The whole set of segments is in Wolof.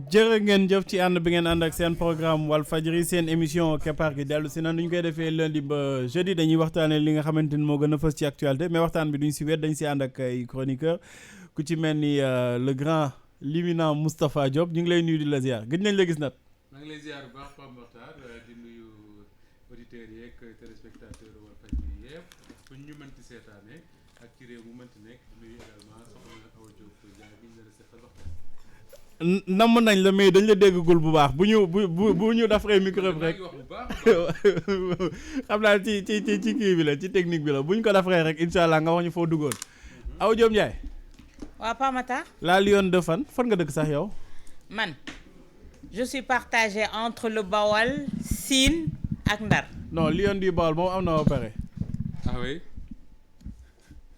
jërë ngeen jëf ci ànd bi ngeen ànd ak seen programme Walfadjri seen émission keppaar gi dellu si nan duñ koy defee lundi ba jeudi dañuy waxtaanee li nga xamante ni moo gën a fës ci actualité mais waxtaan bi duñ si wet dañ si ànd ak ay chroniqueur ku ci mel ni le grand l'éminent Moustapha Diop ñu ngi lay nuyu di la ziar gëj nañ la gis nat. maa ngi lay ziar bu baax Pape Mokhtar di nuyu auditeurs yeeg téléspectateurs Walfadjri yëpp fu ñu mënti seetaane ak ci réew mu mënti nekk di nuyu également soxna Awa Diop Diagne bi ñu leen seqal waxtaan. namm nañ la mais dañ la déggagul bu baax bu ñu dafree micro bi rek xam naa ci kii bi la ci technique bi la bu ñu ko dafree rek incha allah nga wax ñu foo duggoon. Awa Diop Ndiaye. waaw Pamata. la Lionne de fan nga dëkk sax yow. man je suis partagée entre le Bawol Sine ak Ndar. non Lionne du Bawol moom am na ba pare. ah oui.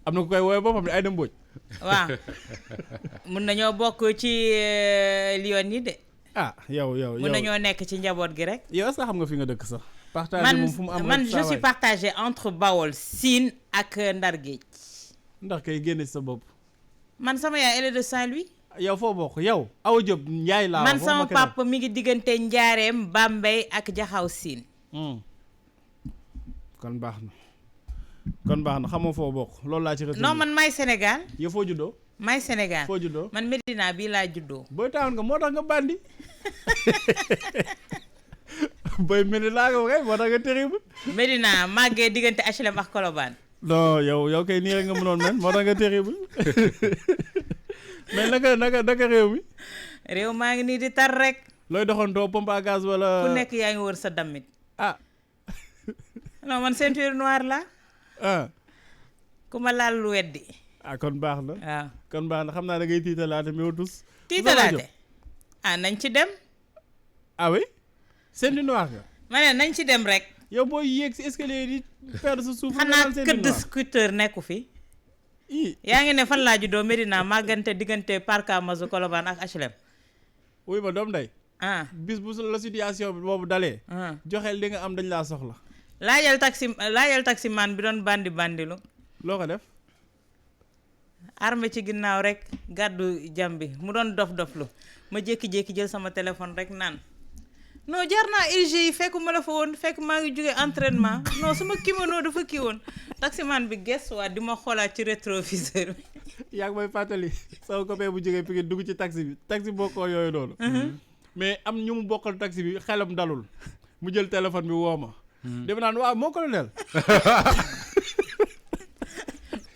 am na ku koy woowee boppam ne Aïda Mbodj. waaw mun nañoo bokk ci Lionne yi de. ah yow mun nañoo nekk ci njaboot gi rek. yow est-ce que xam nga fi nga dëkk sax. partagé moom fu mu am man je suis partagée entre Bawol Sine ak Ndar Géej. ndax kay génne ci sa bopp. man sama yaay elle est de Saint-Louis. yow foo bokk yow. Awa Diop Ndiaye laa man sama papa mi ngi diggante Njaareem Bambey ak Jaxaw Sine. kon baax na xamoo foo bokk loolu laa ci retenir. non man may Sénégal. yow foo juddoo. may Sénégal foo juddoo. man Medina bii laa juddoo. booy taawoon nga moo tax nga bandi. booy Medina nga waxee moo tax nga terrible. Medina màggee diggante HLM ak Colobane. non yow kay nii rek nga mënoon mel moo tax nga terrible. mais naka réew mi. réew maa ngi nii di tar rek. looy doxantoo pompe à gaz wala. ku nekk yaa ngi wër sa damit. ah. non man ceinture noire la. ah. ku ma laal lu weddi. ah kon baax na. waaw kon baax na xam naa da ngay tiitalaate mais tus. tiitalaate ah nañ ci dem. ah oui. ceinture noire nga. ma ne nañ ci dem rek. yow booy yéeg si escalier yi di perdre sa suuf. xanaa këdd scooter nekku fi. yaa ngi ne fan laa juddoo Medina màggante diggante Parc Amazo Colobane ak HLM. wuy ma doom day. ah bis bu la situation bi boobu dalee. joxeel li nga am dañ laa soxla. laajal taximan bi doon bandilu. loo ko def. armé ci ginnaaw rek gàddu jam bi mu doon dof-doflu ma jékki-jékki jël sama téléphone rek naan. non jar naa UG yi fekk ma la fa woon fekk maa ngi jóge entraînement non sama kimono dafa kii woon taximan bi gestuwaat di ma xoolaat ci rétroviseur bi. yaa ngi may fàttali sama copain bu jógee Pikine dugg ci taxi bokkoo yooyu noonu. mais am ñu mu bokkal taxi bi xelam dalul mu jël téléphone bi woo ma. dem naan waaw moo colonel.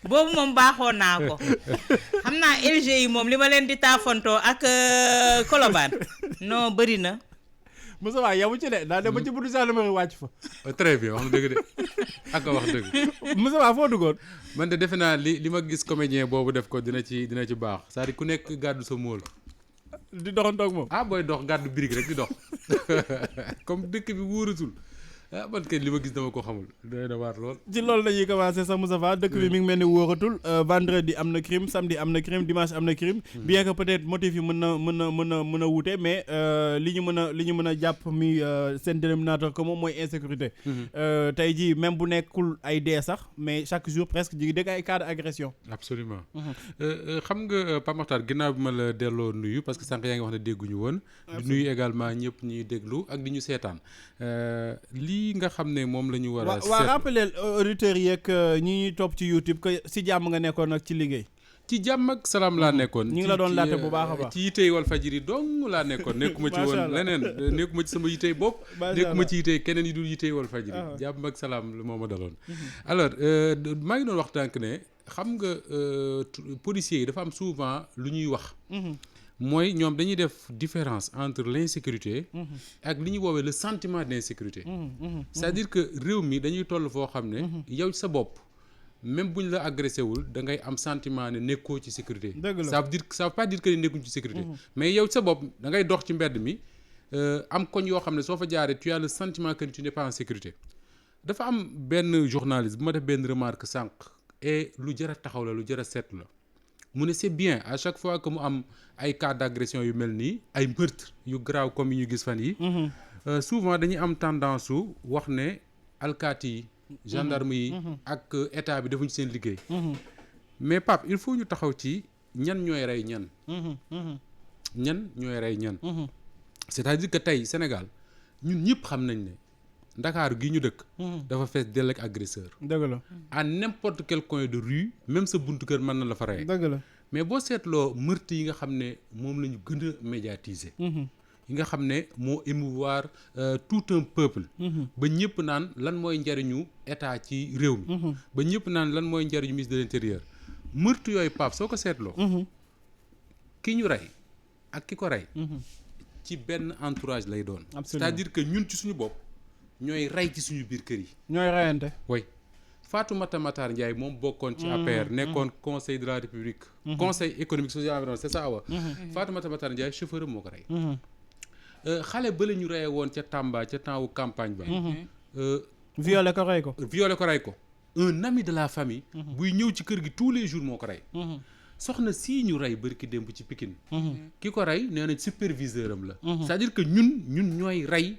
boobu moom baaxoo naa ko xam naa LG yi moom li ma leen di taafantoo ak Colobane non bëri na. Moussa waay yamu ci de daa dem ba ci buntu gendarmerie wàcc fa. très bien wax na dëgg de ak wax dëgg. Moussa waay foo duggoon. man de defe naa li ma gis comédien boobu def ko dina ci baax c'est-à-dire ku nekk gàddu sa móol. di doxantoog moom. ah booy dox gàddu birig rek di dox comme dëkk bi wóoratul ah man kay li ma gis dama ko xamul doy na waar lool. ci loolu dañuy commencé sax Moustapha dëkk bi mi ngi mel ni wóoratul vendredi am na crime samedi am na crime dimanche am na crime. bien que peut-être motif yi mën na wuute mais li ñu mën a jàpp mi seen dénominateur commun mooy insécurité. tey jii même bu nekkul ay dee sax mais chaque jour presque ji ngi dégg ay cas d'agression. absolument xam nga Pape Mokhtar ginnaaw bi ma la delloo nuyu parce que sànq yaa ngi wax ne dégguñu woon. di nuyu également ñëpp ñuy déglu ak di ñu seetaan lii nga xam ne moom la ñu war a. waaw rappelé auditeurs yeeg ñi ñuy topp ci YouTube que si jàmm nga nekkoon nag ci liggéey. ci jàmm ak salaam laa nekkoon. ñu ngi la doon laajte bu baax a baax ci yitey Walfadjri dong laa nekkoon. nekkuma ci woon leneen nekkuma ci sama yitey bopp. nekkuma ci yitey keneen yi dul yitey Walfadjri. jàmm ak salaam moo ma daloon. alors maa ngi doon wax tànk ne xam nga policiers yi dafa am souvent lu ñuy wax. mooy ñoom dañuy def différence entre l'insécurité ak li ñuy woowee le sentiment d'insécurité. c'est-à-dire que réew mi dañuy toll foo xam ne. yow sa bopp. même buñ la agressé wul da ngay am sentiment ne nekkoo ci sécurité. ça veut pas dire que ne nekkuñ ci sécurité. mais yow sa bopp da ngay dox ci mbedd mi am koñ yoo xam ne soo fa jaaree tu as le sentiment que tu n'es pas en sécurité. dafa am benn journaliste bu ma def benn remarque sànq et lu jar a taxaw la lu jar a seetlu la mu ne c'est bien à chaque fois que mu am ay cas d'agression yu mel nii ay meurtre yu grave comme yi ñu gis fan yi souvent dañuy am tendance su wax ne alkaati yi gendarme yi ak état bi defuñ seen liggéey mais Pape il faut ñu taxaw ci ñan ñooy rey ñan ñan ñooy rey ñan. c'est-à-dire que tey Sénégal ñun ñëpp xam nañ ne Ndakaaru gi ñu dëkk. dafa fees dell ak agresseur. dëgg la à n'importe quel coin de rue même sa buntu kër mën na la fa rey. dëgg la mais boo seetloo meurtre yi nga xam ne moom la ñu gën a médiatiser. yi nga xam ne moo émouvoir tout un peuple. ba ñëpp naan lan mooy njariñu état ci réew mi. ba ñëpp naan lan mooy njariñu ministre de l'intérieur. meurtre yooyu Pape soo ko seetloo. ki ñu rey ak ki ko rey. ci benn entourage lay doon. c'est-à-dire que ñun ci suñu bopp ñooy rey ci suñu biir kër yi. ñooy reyante. oui Fatoumata Matar Ndiaye moom bokkoon ci APR nekkoon conseil de la République. conseil économique social et environnemental c'est ça wa. Fatoumata Matar Ndiaye chauffeur am moo ko rey. xale ba la ñu reyee woon ca Tamba ca temps wu campagne ba. violé ko rey ko. violé ko rey ko. un ami de la famille. buy ñëw ci kër gi tous les jours moo ko rey. soxna sii ñu rey bërki démb ci Pikine. ki ko rey nee na superviseur am la. c'est-à-dire que ñun ñooy rey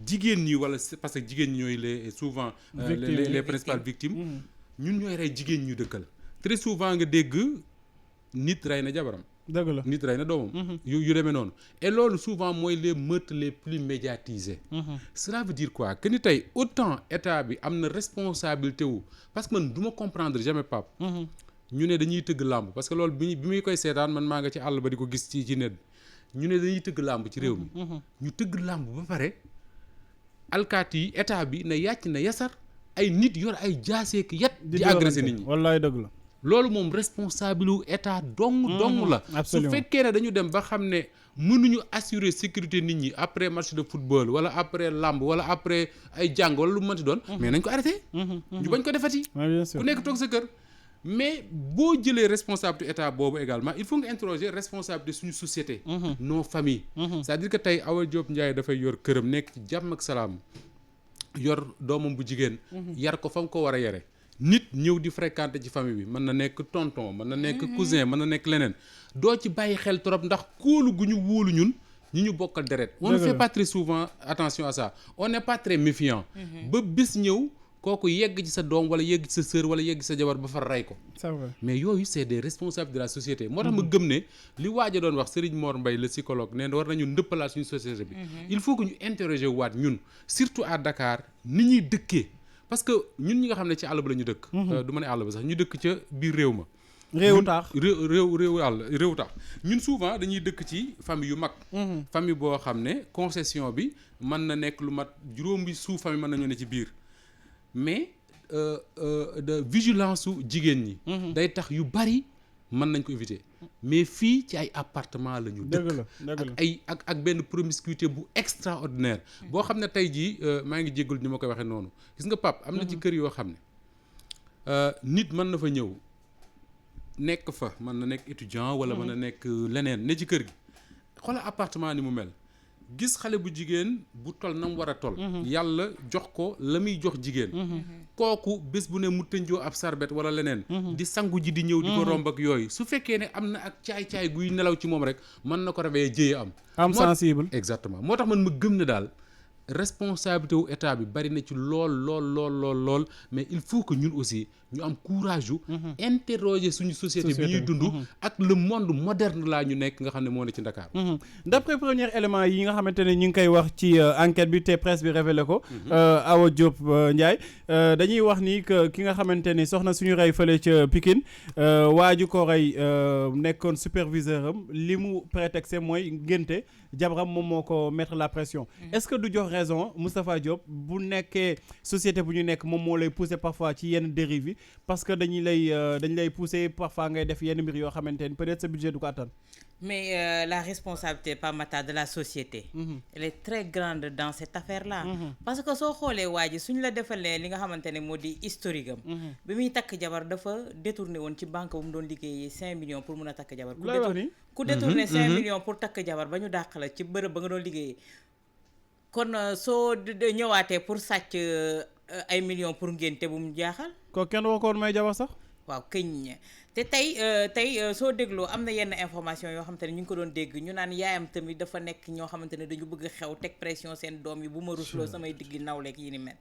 jigéen ñi wala parce que jigéen ñi ñooy les souvent. les principales victimes. ñun ñooy rey jigéen ñu dëkkal. très souvent nga dégg nit rey na jabaram. dëgg la nit rey na doomam. yu demee noonu et loolu souvent mooy les meurtres les plus médiatisés. cela veut dire quoi que ni tey autant état bi am na responsabilité wu parce que man du ma comprendre jamais Pape. ñu ne dañuy tëgg làmb parce que loolu bi muy koy seetaan man maa nga ci àll ba di ko gis ci net ñu ne dañuy tëgg làmb ci réew mi. ñu tëgg làmb ba pare alkaati yi état bi na yàcc na yasar ay nit yor ay jaaseek yat di agressé nit ñi. wallaay dëgg la. loolu moom responsable wu état dong la. absolument su fekkee ne dañu dem ba xam ne mënuñu assurer sécurité nit ñi après match de football wala après làmb wala après ay jàng wala lu mu mënti doon. mais nañ ko arrêté. ñu bañ ko defati. ku nekk toog sa kër. mais boo jëlee responsabilité état boobu également il faut nga interroger responsabilité suñu société. nos familles. c'est-à-dire que tey Awa Diop Ndiaye dafay yor këram nekk ci jàmm ak salaam yor doomam bu jigéen. yar ko fa mu ko war a yare nit ñëw di fréquenter ci famille bi mën na nekk tonton mën na nekk cousin mën na nekk leneen doo ci bàyyi xel trop ndax kóolu gu ñu wóolu ñun ñi ñu bokkal deret. on ne fait pas très souvent attention à ça on n'est pas très méfiant. ba bis ñëw. kooku yegg ci sa doom wala yegg ci sa sœur wala yegg ci sa jabar ba far rey ko. c'est vrai mais yooyu c'est des responsables de la société. moo tax ma gëm ne li waaj a doon wax Serigne Mor Mbaye le psychologue nee na war nañu ndëppalaat suñu société bi. il faut que ñu interroger waat ñun surtout à Dakar ni ñuy dëkkee parce que ñun ñi nga xam ne ci àll ba la ñu dëkk. du ma ne àll ba sax ñu dëkk ca biir réew ma. réewu taax réewu taax ñun souvent dañuy dëkk ci famille yu mag. famille boo xam ne concession bi mën na nekk lu mat juróomi sous-famille mën nañoo ne ci biir. mais de vigilance su jigéen ñi. day tax yu bari mën nañ ko éviter mais fii ci ay appartement la ñu dëkk ak ay ak benn promiscuité bu extraordinaire. boo xam ne tey jii maa ngi jéggul ni ma koy waxee noonu gis nga Pape am na ci kër yoo xam ne nit mën na fa ñëw nekk fa mën na nekk étudiant wala mën na nekk leneen ne ci kër gi xoolal appartement ni mu mel. gis xale bu jigéen bu tol na mu war a tol yàlla jox ko la muy jox jigéen kooku bés bu ne mu tënjoo ab sarbet wala leneen di sangu ji di ñëw di ko romb ak yooyu su fekkee ne am na ak caay-caay guy nelaw ci moom rek mën na ko réveiller jëye am sensible exactement moo tax man ma gëm ne daal responsabilité wu état bi bari na ci lool mais il faut que ñun aussi ñu am courage yu interroger suñu société bi ñuy dund ak le monde moderne laa ñu nekk nga xam ne moo ne ci Dakar. d'après premier élément yi nga xamante ne ñu ngi koy wax ci enquête bi te presse bi révélé ko Awa Diop Ndiaye dañuy wax ni que ki nga xamante ni soxna suñu rey fële ca Pikine waaju ko rey nekkoon superviseur am li mu prétexte mooy ngénte jabaram moom moo ko mettre la pression est-ce que du jox raison Moustapha Diop bu nekkee société bu ñu nekk moom moo lay pousser parfois ci yenn dérive yi parce que dañ lay pousser parfois ngay def yenn mbir yoo xamante ni peut-être sa budget du ko attan. mais la responsabilité pas Mata de la société. Elle est très grande dans cette affaire-là. parce que soo xoolee waa ji suñ la defalee li nga xamante ne moo di historique am. bi muy takk jabar dafa détourné woon ci banque bu mu doon liggéeyee 5 millions pour mun a takk jabar. ku détourné 5 millions pour takk jabar ba ñu dàq la ci bërëb ba nga doon liggéeyee. kon soo ñëwaatee pour sàcc ay millions pour ngénte bu mu jaaxal. ko kenn waxoon may jabar sax. waaw këñ te tey soo dégloo am na yenn information yoo xamante ne ñu ngi ko doon dégg ñu naan yaayam tamit dafa nekk ñoo xamante ne dañu bëgg xew teg pression seen doom yi bu ma rusloo samay diggi nawleeg yi ni mel.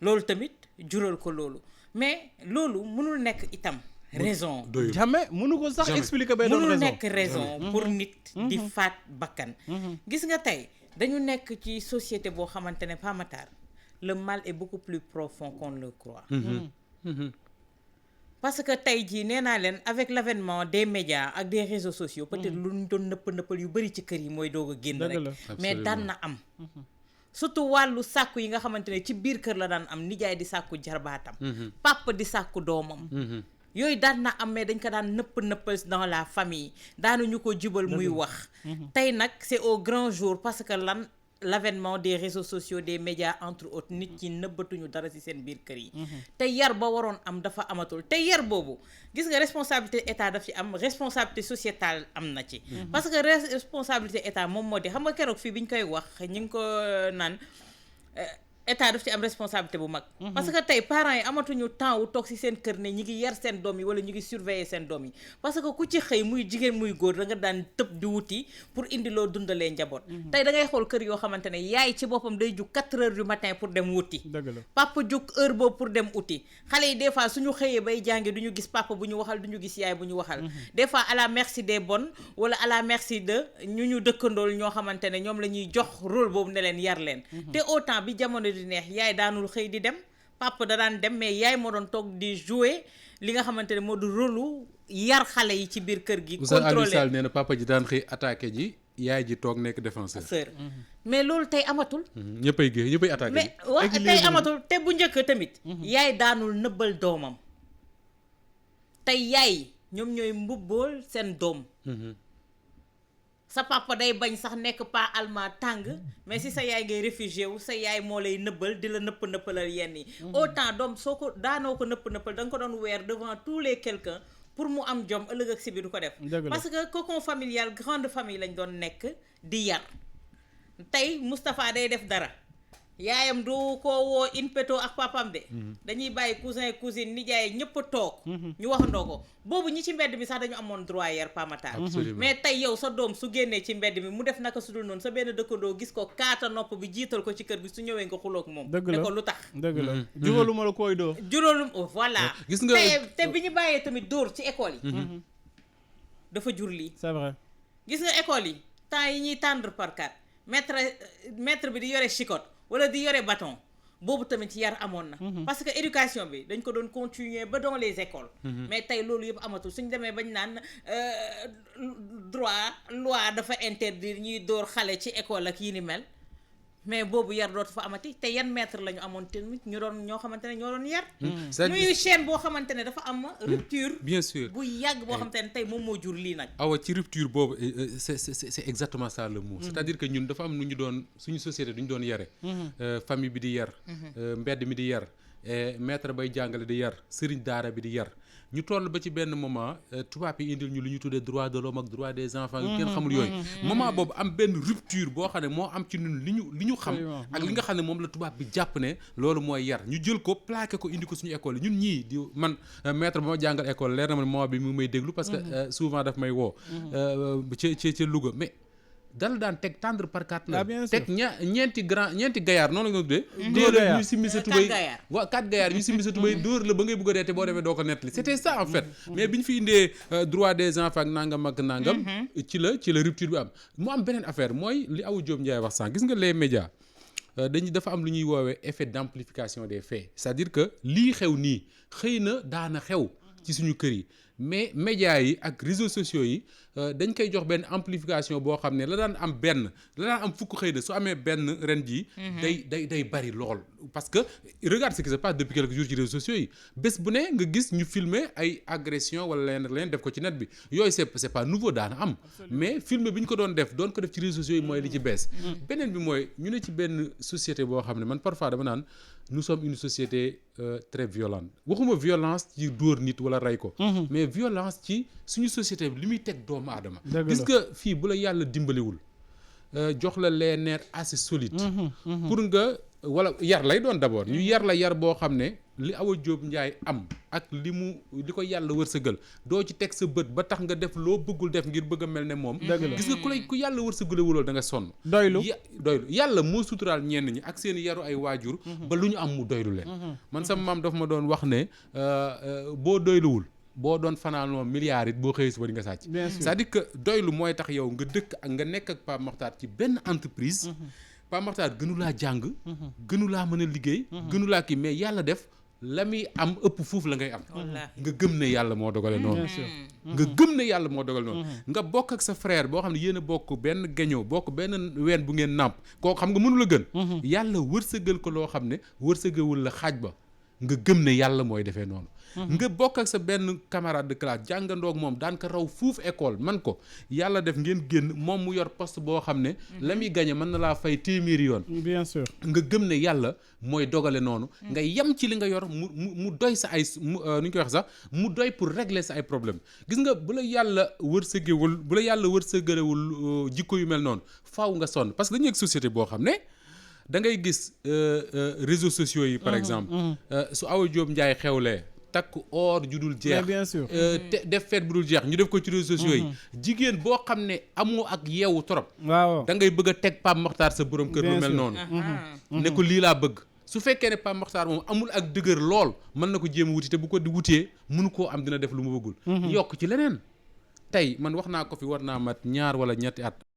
loolu tamit jural ko loolu mais loolu mënul nekk itam raison jamais mënu ko sax expliquer bay doon raison mënul nekk raison pour nit di faat bakkan gis nga tey dañu nekk ci société boo xamante ne Pa Matar le mal est beaucoup plus profond qu'on le croit parce que tey jii nee naa leen avec l'avènement des médias ak des réseaux sociaux peut-être lu ñu doon nëppal yu bari ci kër yi mooy doog a génn rek mais daan na am surtout wàllu sàkku yi nga xamante ne ci biir kër la daan am nijaay di sàkku jarbaatam papa di sàkku doomam yooyu daan na am mais dañ ko daan nëppal dans la famille daanuñu ko jubal muy wax tey nag c'est au grand jour parce que l'avènement des réseaux sociaux des médias entre autres nit ñi nëbbatuñu dara ci seen biir kër yi te yar ba waroon am dafa amatul te yar boobu gis nga responsabilité état daf ci am responsabilité sociétale am na ci parce que responsabilité état moom moo di xam nga keroog fii bi ñu koy wax ñu ngi ko naan état daf ci am responsabilité bu mag parce que tey parents yi amatuñu temps wu toog ci seen kër ne ñi ngi yar seen doom yi wala ñu ngi surveiller seen doom yi parce que ku ci xëy muy jigéen muy góor da nga daan tëb di wuti pour indi loo dundalee njaboot tey da ngay xool kër yoo xamante ne yaay ci boppam day jug 4 heures du matin pour dem wuti papa jug heure boobu pour dem uti xale yi des fois suñu xëyee bay jàngi du ñu gis papa bu ñu waxal du ñu gis yaay bu ñu waxal des fois à la merci des bonnes wala à la merci de ñu dëkkandool ñoo xamante ne ñoom la ñuy jox rôle boobu ne leen yar leen te autant bi jamono di neex yaay daanul xëy di dem papa da daan dem mais yaay moo doon toog di jouer li nga xamante ne moo du rôle yar xale yi ci biir kër gi contrôler Aliou Sall nee na papa ji daan xëy attaqué ji yaay ji toog nekk défenseur mais loolu tey amatul ñëppay attaqué mais wax tey amatul te bu njëkk tamit yaay daanul nëbbal doomam tey yaay ñoom ñooy mbubbool seen doom sa papa day bañ sax nekk pas allemand tàng mais si sa yaay ngay réfugié wu sa yaay moo lay nëbbal di la nëppalal yenn yi autant doom soo ko daanoo ko nëppal da nga ko doon weer devant tous les quelqu'un pour mu am jom ëllëg ak si biir du ko def parce que cocon familial grande famille lañ doon nekk di yar tey Moustapha day def dara yaayam du ko woo in petto ak papam de dañuy bàyyi cousin cousine nijaay ñëpp a toog ñu waxandoo ko boobu ñi ci mbedd mi sax dañu amoon droit yar Pa Matar mais tey yow sa doom su génnee ci mbedd mi mu def naka su dul noonu sa benn dëkkandoo gis ko kaata nopp bi jiital ko ci kër gi su ñëwee nga xuloog moom ne ko lu tax dëgg la juróoluma la koy dóor voilà gis nga te bi ñu bàyyee tamit dóor ci école yi dafa jur lii c'est vrai gis nga école yi temps yi ñuy tendre par carte maître bi di yore chicotte wala di yore bâton boobu tamit yar amoon na parce que éducation bi dañ ko doon continuer ba dans les écoles mais tey loolu yëpp amatul suñ demee bañ naan loi dafa interdire ñuy dóor xale ci école ak yi ni mel mais boobu yar dootu fa amati te yan maître la ñu amoon tamit ñoo xamante ne ñoo doon yar muy chaîne boo xamante ne dafa am rupture bien sûr bu yàgg boo xamante ne tey moom moo jur lii nag awa ci rupture boobu c'est exactement ça le mot c'est-à-dire que ñun dafa am nu ñu doon suñu société duñu doon yare famille bi di yar mbedd mi di yar maître bay jàngale di yar sëriñ daara bi di yar ñu toll ba ci benn moment tubaab yi indil ñu lu ñu tuddee droit de l'homme ak droit des enfants yu kenn xamul yooyu moment boobu am benn rupture boo xam ne moo am ci ñun li ñu xam ak li nga xam ne moom la tubaab bi jàpp ne loolu mooy yar ñu jël ko plaqué ko indi ko suñu école yi ñun ñii di man maître ba ma jàngal école leer na ma moment bi mu may déglu parce que souvent daf may woo ci Louga mais dal daan teg tendre par quatre la teg ñeenti gayaar noonu la nga tuddee dóor la ñu simmi sa tubéy waaw 4 gayaar ñu simmi sa tubéy dóor la ba ngay bëgg a dee te boo demee doo ko nettali c'était ça en fait mais bi ñu fi indee droit des enfants ak nangam ci la rupture bi am mu am beneen affaire mooy li Awa Diop Ndiaye wax sànq gis nga les médias dafa am lu ñuy woowee effet d'amplification des faits c'est-à-dire que lii xew nii xëy na daana xew ci suñu kër yi mais médias yi ak réseaux sociaux yi dañ koy jox benn amplification boo xam ne la daan am fukk xëy na su amee benn ren jii day bari lool parce que regarde ce qui se passe depuis quelques jours ci réseaux sociaux yi bés bu ne nga gis ñu filmer ay agression wala leen def ko ci net bi yooyu c'est pas nouveau daana am mais film bi ñu ko doon def ci réseaux sociaux yi mooy li ci bees beneen bi mooy ñu ne ci benn société boo xam ne man parfois dama naan nous sommes une société très violente waxuma violence ci dóor nit wala rey ko mais violence ci suñu société bi li muy teg doomu aadama gis nga fii bu la yàlla dimbaliwul jox la les nerfs assez solides pour nga wala yar lay doon d'abord ñu yar la yar boo xam ne li Awa Diop Ndiaye am ak li ko yàlla wërsëgal doo ci teg sa bët ba tax nga def loo bëggul def ngir bëgg a mel ne moom gis nga ku yàlla wërsëgalewulool da nga sonn doylu yàlla moo suturaal ñenn ñi ak seen yaru ay waajur ba lu ñu am mu doylu leen man sama maam dafa ma doon wax ne boo doyluwul boo doon fanaanoo milliards it boo xëyee suba di nga sàcc. c'est-à-dire que doylu mooy tax yow nga dëkk ak nga nekk ak Pape Makhtar ci benn entreprise. Pape Makhtar gënu laa jàng. gënu laa mën a liggéey. gënu laa kii mais yàlla def la muy am ëpp fuuf la ngay am. nga gëm ne yàlla moo dogale noonu. nga gëm ne yàlla moo dogale noonu. nga bokk ak sa frère boo xam ne yéen a bokk benn gañoo bokk benn ween bu ngeen nàmp kooku xam nga mënu la gën. yàlla wërsëgal ko loo xam ne wërsëgawul la xaaj ba nga gëm ne yàlla mooy defee noonu. nga bokk ak sa benn camarade de classe jàngandoog moom daan ko raw fuuf école man ko yàlla def ngeen génn moom mu yor poste boo xam ne la muy gagné mën na laa fay téeméeri yoon. bien sûr nga gëm ne yàlla mooy dogale noonu. nga yem ci li nga yor mu doy sa ay nu ñu koy wax sax mu doy pour régler sa ay problème gis nga bu la yàlla wërsëgalewul jikko yu mel noonu faaw nga sonn parce que dañu nekk société boo xam ne da ngay gis réseaux sociaux yi par exemple su Awa Diop Ndiaye xewlee takk or ju dul jeex bien sûr te def feet bu dul jeex ñu def ko ci réseaux sociaux yi jigéen boo xam ne amoo ak yeewu trop waaw da ngay bëgg a teg Pape Makhtar sa borom kër lu mel noonu ne ko lii laa bëgg su fekkee ne Pape Makhtar moom amul ak dëgër lool mën na ko jéem a wuti te bu ko di wutee mënu koo am dina def lu mu bëggul yokk ci leneen tey man wax naa ko fi war naa mat 2 wala 3 at